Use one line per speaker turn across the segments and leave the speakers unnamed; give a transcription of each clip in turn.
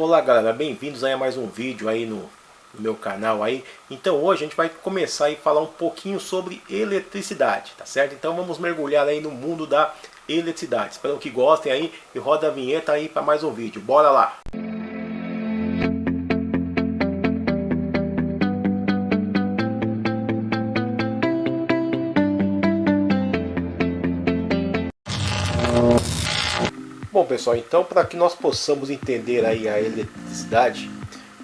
Olá galera, bem-vindos aí a mais um vídeo aí no meu canal aí. Então hoje a gente vai começar a falar um pouquinho sobre eletricidade, tá certo? Então vamos mergulhar aí no mundo da eletricidade. Espero que gostem aí e roda a vinheta aí para mais um vídeo. Bora lá! Bom pessoal, então para que nós possamos entender aí a eletricidade,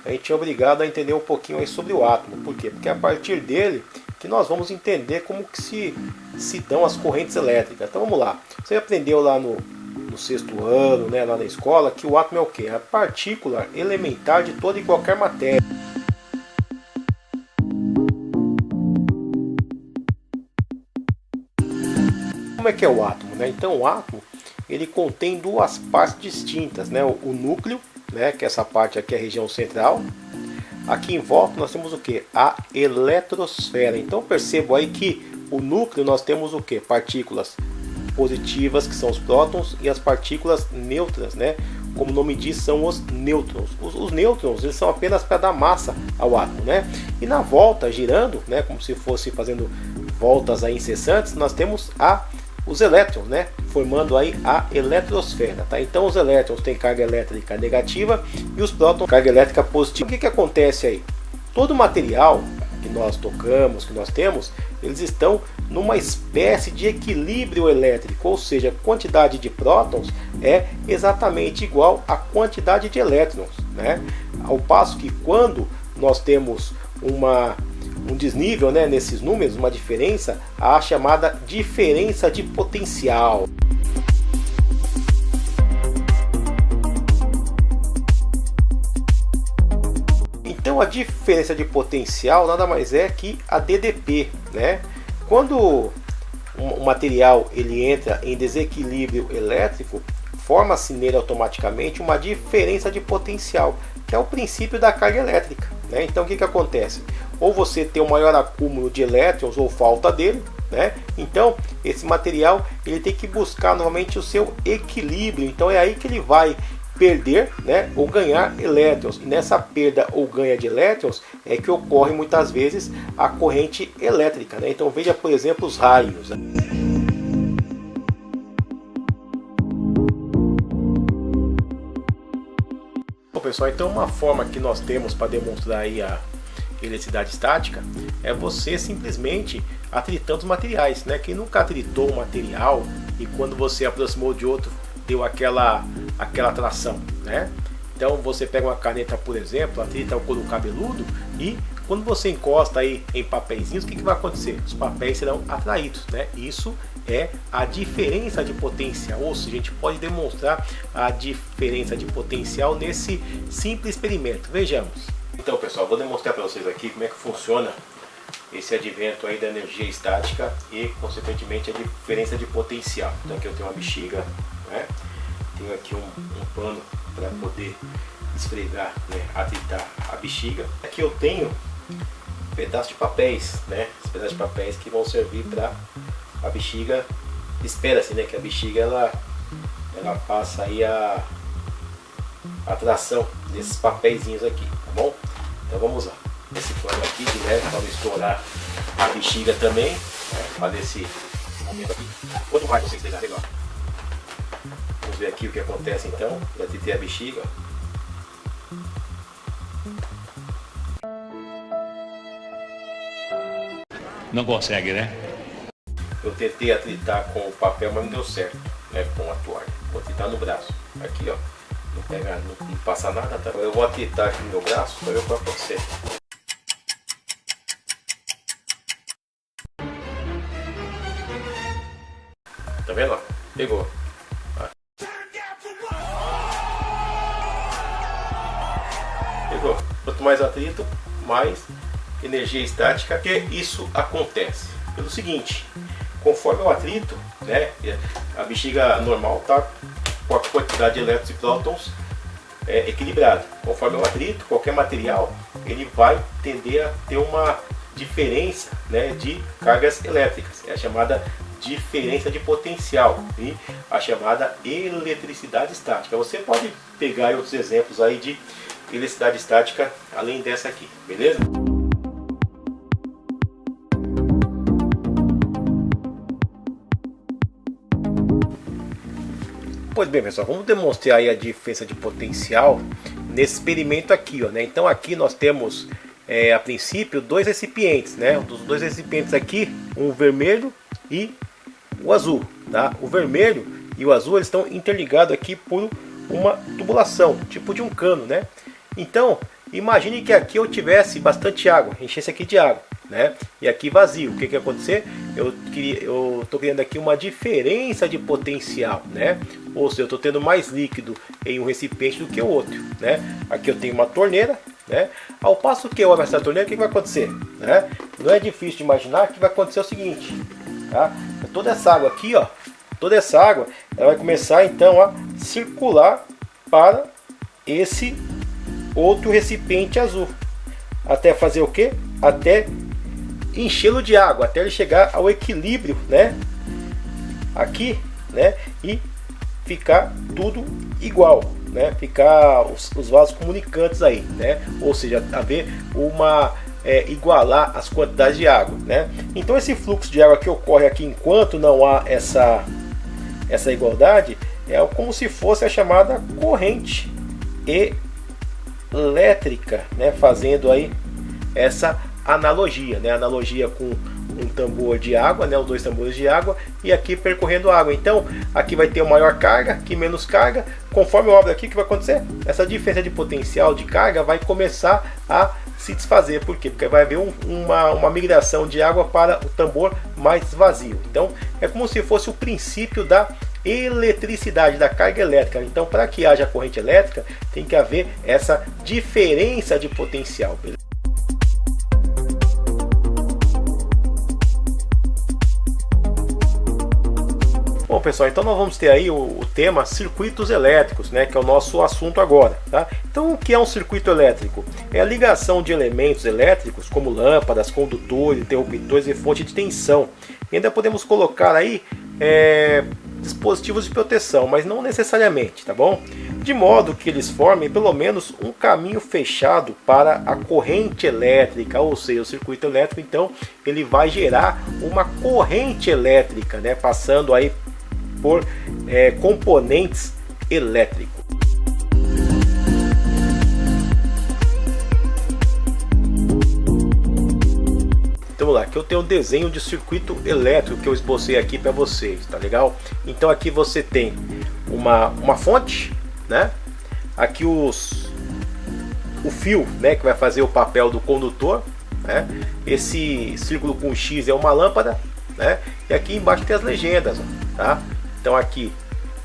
a gente é obrigado a entender um pouquinho aí sobre o átomo. Por quê? Porque é a partir dele que nós vamos entender como que se dão as correntes elétricas. Então vamos lá. Você aprendeu lá no sexto ano, né, lá na escola, que o átomo é o quê? É a partícula elementar de toda e qualquer matéria. Como é que é o átomo, né? Então o átomo ele contém duas partes distintas, né? O núcleo, né, que é essa parte aqui é a região central. Aqui em volta nós temos o que? A eletrosfera. Então percebo aí que o núcleo nós temos o que? Partículas positivas, que são os prótons, e as partículas neutras, né? Como o nome diz, são os nêutrons. Os nêutrons eles são apenas para dar massa ao átomo, né? E na volta, girando, né, como se fosse fazendo voltas aí incessantes, nós temos os elétrons, né, formando aí a eletrosfera, tá? Então os elétrons têm carga elétrica negativa e os prótons carga elétrica positiva. O que acontece aí? Todo material que nós tocamos, que nós temos, eles estão numa espécie de equilíbrio elétrico, ou seja, a quantidade de prótons é exatamente igual à quantidade de elétrons, né? Ao passo que quando nós temos um desnível, né, nesses números, uma diferença, a chamada diferença de potencial. Então a diferença de potencial nada mais é que a DDP, né? Quando um material ele entra em desequilíbrio elétrico, forma-se nele automaticamente uma diferença de potencial, que é o princípio da carga elétrica, né? Então o que acontece? Ou você tem um maior acúmulo de elétrons ou falta dele, né? Então esse material ele tem que buscar novamente o seu equilíbrio. Então é aí que ele vai perder, né, ou ganhar elétrons. E nessa perda ou ganha de elétrons é que ocorre muitas vezes a corrente elétrica, né? Então veja por exemplo os raios, né? Bom pessoal, então uma forma que nós temos para demonstrar aí a eletricidade estática é você simplesmente atritando os materiais, né? Quem nunca atritou um material e quando você aproximou de outro deu aquela atração, né? Então você pega uma caneta, por exemplo, atrita o couro cabeludo e quando você encosta aí em papeizinhos, o que vai acontecer? Os papéis serão atraídos, né? Isso é a diferença de potencial, ou seja, a gente pode demonstrar a diferença de potencial nesse simples experimento. Vejamos. Então pessoal, vou demonstrar para vocês aqui como é que funciona esse advento aí da energia estática e consequentemente a diferença de potencial. Então aqui eu tenho uma bexiga, né? Tenho aqui um pano para poder esfregar, né, atritar a bexiga. Aqui eu tenho um pedaço de papéis, né? Esses pedaços de papéis que vão servir para a bexiga. Espera-se, né, que a bexiga ela passa aí a atração desses papeizinhos aqui, tá bom? Então vamos lá. Esse pano aqui direto para estourar a bexiga também, né, para esse momento aqui. Quanto mais você esfregar, legal. Vamos ver aqui o que acontece então. Já tritei a bexiga.
Não consegue, né?
Eu tentei atritar com o papel, mas não deu certo, né, com a toalha. Vou atritar no braço. Aqui, ó. Não pega, não passa nada, tá? Eu vou atritar aqui no meu braço para ver o que vai acontecer. Tá vendo? Pegou. Pegou. Quanto mais atrito, mais energia estática. Que isso acontece pelo seguinte: conforme o atrito, né, a bexiga normal tá com a quantidade de elétrons e prótons equilibrada. Conforme o atrito, qualquer material ele vai tender a ter uma diferença, né, de cargas elétricas. É a chamada diferença de potencial e a chamada eletricidade estática. Você pode pegar outros exemplos aí de eletricidade estática além dessa aqui, beleza? Pois bem, pessoal, vamos demonstrar aí a diferença de potencial nesse experimento aqui, ó, né? Então aqui nós temos a princípio dois recipientes, né? Dos dois recipientes aqui, um vermelho e o azul, tá? O vermelho e o azul eles estão interligados aqui por uma tubulação, tipo de um cano, né? Então imagine que aqui eu tivesse bastante água, enchesse aqui de água, né? E aqui vazio. O que ia acontecer? Eu estou criando aqui uma diferença de potencial, né? Ou seja, eu estou tendo mais líquido em um recipiente do que o outro, né? Aqui eu tenho uma torneira, né? Ao passo que eu abro essa torneira, o que vai acontecer? Né? Não é difícil de imaginar que vai acontecer o seguinte, tá? Toda essa água aqui, ó, toda essa água, ela vai começar então a circular para esse outro recipiente azul, até fazer o que? Até enchê-lo de água, até ele chegar ao equilíbrio, né? Aqui, né? E ficar tudo igual, né? Ficar os vasos comunicantes aí, né? Ou seja, haver uma igualar as quantidades de água, né? Então esse fluxo de água que ocorre aqui enquanto não há essa igualdade é como se fosse a chamada corrente elétrica, né? Fazendo aí essa analogia, né? Analogia com um tambor de água, né? Os dois tambores de água e aqui percorrendo água. Então aqui vai ter maior carga, aqui menos carga. Conforme eu abro aqui, o que vai acontecer? Essa diferença de potencial de carga vai começar a se desfazer. Por quê? Porque vai haver uma migração de água para o tambor mais vazio. Então é como se fosse o princípio da eletricidade, da carga elétrica. Então para que haja corrente elétrica tem que haver essa diferença de potencial, beleza? Bom, pessoal, então nós vamos ter aí o tema circuitos elétricos, né, que é o nosso assunto agora, tá? Então o que é um circuito elétrico? É a ligação de elementos elétricos como lâmpadas, condutores, interruptores e fonte de tensão. E ainda podemos colocar aí dispositivos de proteção, mas não necessariamente, tá bom? De modo que eles formem pelo menos um caminho fechado para a corrente elétrica, ou seja, o circuito elétrico então ele vai gerar uma corrente elétrica, né, passando aí por componentes elétricos. Então vamos lá, aqui eu tenho um desenho de circuito elétrico que eu esbocei aqui para vocês, tá legal? Então aqui você tem uma fonte, né? Aqui o fio, né, que vai fazer o papel do condutor, né? Esse círculo com X é uma lâmpada, né? E aqui embaixo tem as legendas, ó, tá? Então aqui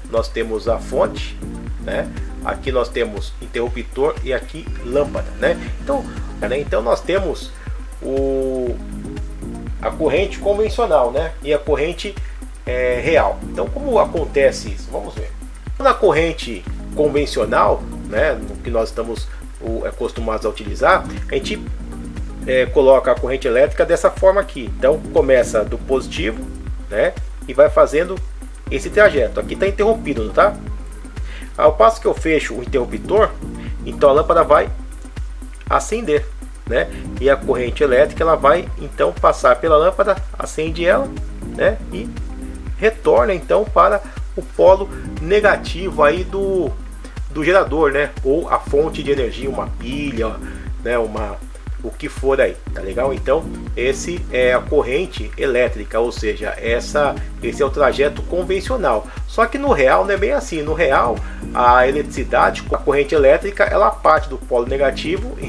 nós temos a fonte, né? Aqui nós temos interruptor e aqui lâmpada, né? Então nós temos a corrente convencional, né? E a corrente real. Então como acontece isso? Vamos ver. Na corrente convencional, né, no que nós estamos acostumados a utilizar, a gente coloca a corrente elétrica dessa forma aqui. Então começa do positivo, né, e vai fazendo esse trajeto. Aqui está interrompido, tá? Ao passo que eu fecho o interruptor, então a lâmpada vai acender, né? E a corrente elétrica ela vai então passar pela lâmpada, acende ela, né? E retorna então para o polo negativo aí do gerador, né? Ou a fonte de energia, uma pilha, né? O que for aí, tá legal? Então esse é a corrente elétrica, ou seja, esse é o trajeto convencional. Só que no real não é bem assim. No real a eletricidade, a corrente elétrica, ela parte do polo negativo em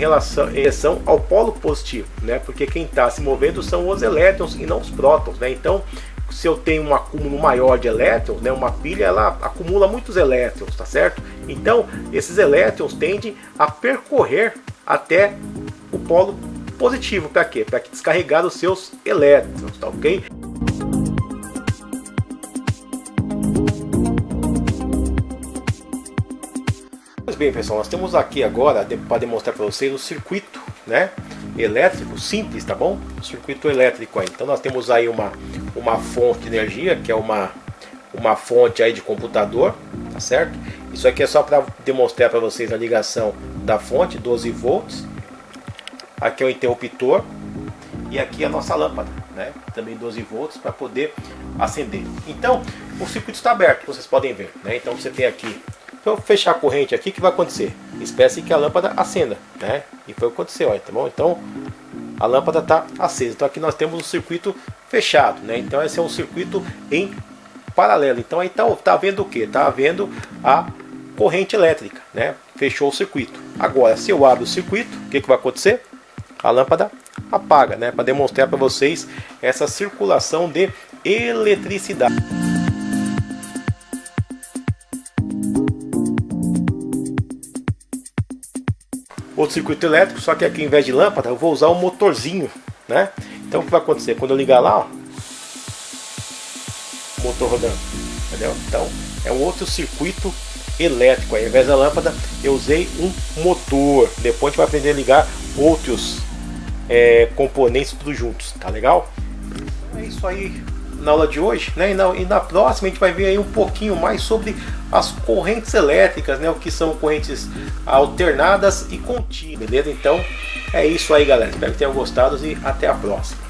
direção ao polo positivo, né? Porque quem está se movendo são os elétrons e não os prótons, né? Então se eu tenho um acúmulo maior de elétrons, né, uma pilha ela acumula muitos elétrons, tá certo? Então esses elétrons tendem a percorrer até o polo positivo. Para quê? Para descarregar os seus elétrons, tá ok? Pois bem, pessoal, nós temos aqui agora para demonstrar para vocês o circuito, né, elétrico simples, tá bom? O circuito elétrico aí. Então nós temos aí uma uma fonte de energia, que é uma fonte aí de computador, tá certo? Isso aqui é só para demonstrar para vocês a ligação da fonte, 12 volts. Aqui é o interruptor e aqui é a nossa lâmpada, né? Também 12 volts para poder acender. Então o circuito está aberto, vocês podem ver, né? Então você tem aqui, se eu fechar a corrente aqui, o que vai acontecer? Espera-se que a lâmpada acenda, né? E foi o que aconteceu, ó, tá bom? Então a lâmpada está acesa. Então aqui nós temos um circuito fechado, né? Então esse é um circuito em paralelo. Então aí tá vendo o que? Tá vendo a corrente elétrica, né? Fechou o circuito. Agora, se eu abro o circuito, o que vai acontecer? A lâmpada apaga, né? Para demonstrar para vocês essa circulação de eletricidade. Outro circuito elétrico, só que aqui ao invés de lâmpada eu vou usar um motorzinho, né? Então o que vai acontecer? Quando eu ligar lá, ó, motor rodando, entendeu? Então é um outro circuito elétrico. Aí, ao invés da lâmpada eu usei um motor. Depois a gente vai aprender a ligar outros componentes tudo juntos, tá legal? É isso aí na aula de hoje, né? E na próxima a gente vai ver aí um pouquinho mais sobre as correntes elétricas, né? O que são correntes alternadas e contínuas, beleza? Então é isso aí, galera. Espero que tenham gostado e até a próxima.